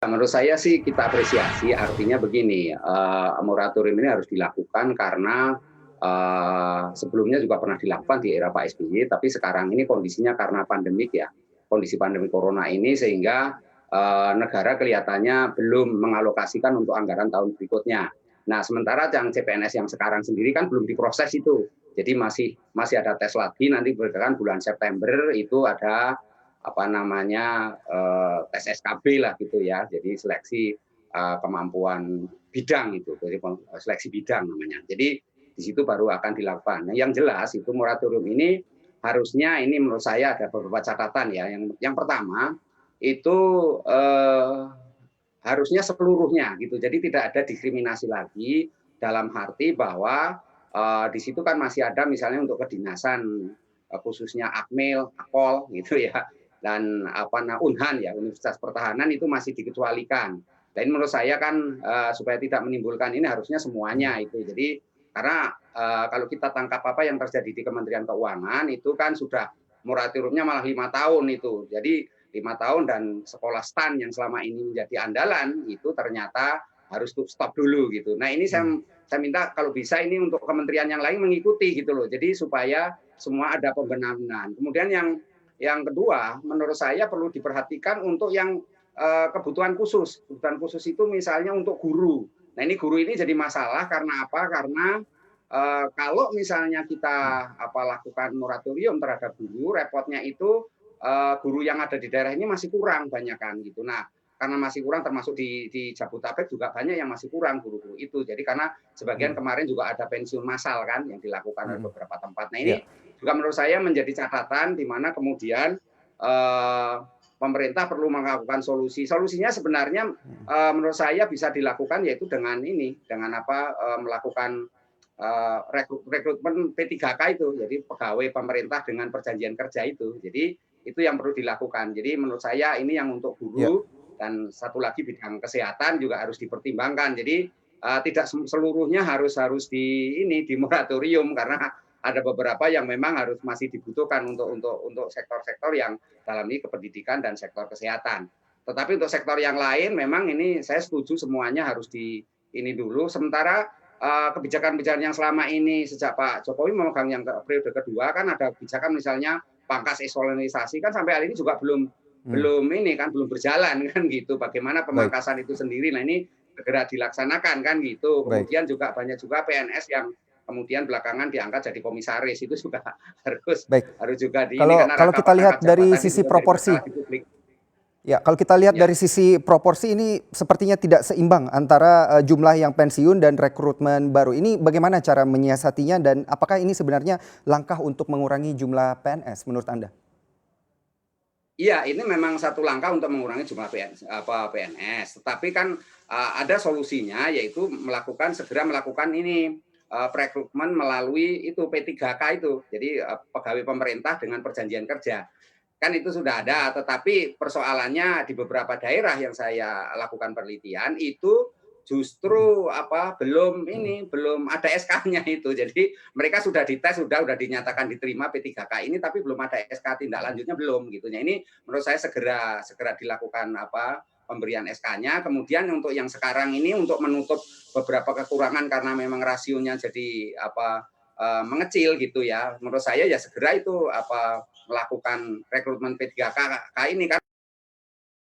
Menurut saya sih kita apresiasi, artinya begini, moratorium ini harus dilakukan karena sebelumnya juga pernah dilakukan di era Pak SBY, tapi sekarang ini kondisinya karena pandemik ya, kondisi pandemi corona ini sehingga negara kelihatannya belum mengalokasikan untuk anggaran tahun berikutnya. Nah, sementara yang CPNS yang sekarang sendiri kan belum diproses itu. Jadi masih ada tes lagi nanti berdasarkan bulan September itu ada apa namanya tes SKB lah gitu ya. Jadi seleksi kemampuan bidang itu, jadi seleksi bidang namanya. Jadi di situ baru akan dilakukan. Nah, yang jelas itu moratorium ini harusnya ini menurut saya ada beberapa catatan ya. Yang pertama itu harusnya seluruhnya gitu. Jadi tidak ada diskriminasi lagi dalam arti bahwa di situ kan masih ada misalnya untuk kedinasan khususnya Akmil, Akpol gitu ya, dan Unhan ya, Universitas Pertahanan itu masih dikecualikan. Dan menurut saya kan supaya tidak menimbulkan ini harusnya semuanya itu. Jadi karena kalau kita tangkap apa yang terjadi di Kementerian Keuangan itu kan sudah moratoriumnya malah 5 tahun itu. Jadi 5 tahun dan sekolah STAN yang selama ini menjadi andalan itu ternyata harus stop dulu gitu. Nah ini saya minta kalau bisa ini untuk kementerian yang lain mengikuti gitu loh. Jadi supaya semua ada pembenahan. Kemudian yang kedua menurut saya perlu diperhatikan untuk yang kebutuhan khusus. Kebutuhan khusus itu misalnya untuk guru. Nah ini guru ini jadi masalah karena apa? Karena kalau misalnya kita lakukan moratorium terhadap guru, repotnya itu guru yang ada di daerah ini masih kurang banyak kan gitu. Nah, karena masih kurang termasuk di Jabodetabek juga banyak yang masih kurang guru-guru itu. Jadi karena sebagian kemarin juga ada pensiun massal kan yang dilakukan oleh beberapa tempat. Nah, ini Ya, juga menurut saya menjadi catatan di mana kemudian pemerintah perlu melakukan solusi. Solusinya sebenarnya menurut saya bisa dilakukan yaitu dengan ini, dengan melakukan rekrutmen P3K itu, jadi pegawai pemerintah dengan perjanjian kerja itu. Jadi itu yang perlu dilakukan. Jadi menurut saya ini yang untuk ya, guru dan satu lagi bidang kesehatan juga harus dipertimbangkan. Jadi tidak seluruhnya harus di moratorium karena ada beberapa yang memang harus masih dibutuhkan untuk sektor-sektor yang dalam ini kependidikan dan sektor kesehatan. Tetapi untuk sektor yang lain memang ini saya setuju semuanya harus ini dulu. Sementara kebijakan-kebijakan yang selama ini sejak Pak Jokowi memegang yang periode kedua kan ada kebijakan misalnya pangkas eselonisasi kan sampai hari ini juga belum hmm, belum ini kan belum berjalan kan gitu. Bagaimana baik, pemangkasan itu sendiri? Nah ini segera dilaksanakan kan gitu. baik. Kemudian juga banyak juga PNS yang kemudian belakangan diangkat jadi komisaris itu juga harus Baik. harus juga di ini Kalau karena kalau kita lihat rangkap dari jabatan itu sisi juga jadi proporsi, masalah di publik. ya, kalau kita lihat Ya. dari sisi proporsi ini sepertinya tidak seimbang antara jumlah yang pensiun dan rekrutmen baru. Ini bagaimana cara menyiasatinya dan apakah ini sebenarnya langkah untuk mengurangi jumlah PNS menurut Anda? Iya, ini memang satu langkah untuk mengurangi jumlah PNS. Tetapi kan ada solusinya yaitu segera melakukan ini perekrutmen melalui itu P3K itu. Jadi pegawai pemerintah dengan perjanjian kerja. Kan itu sudah ada, tetapi persoalannya di beberapa daerah yang saya lakukan penelitian itu justru belum ada SK-nya itu. Jadi mereka sudah dites, sudah dinyatakan diterima P3K ini, tapi belum ada SK tindak lanjutnya belum gitu. Nah ini menurut saya segera dilakukan pemberian SK-nya. Kemudian untuk yang sekarang ini untuk menutup beberapa kekurangan karena memang rasionya jadi mengecil gitu ya. Menurut saya ya segera itu melakukan rekrutmen P3K ini kan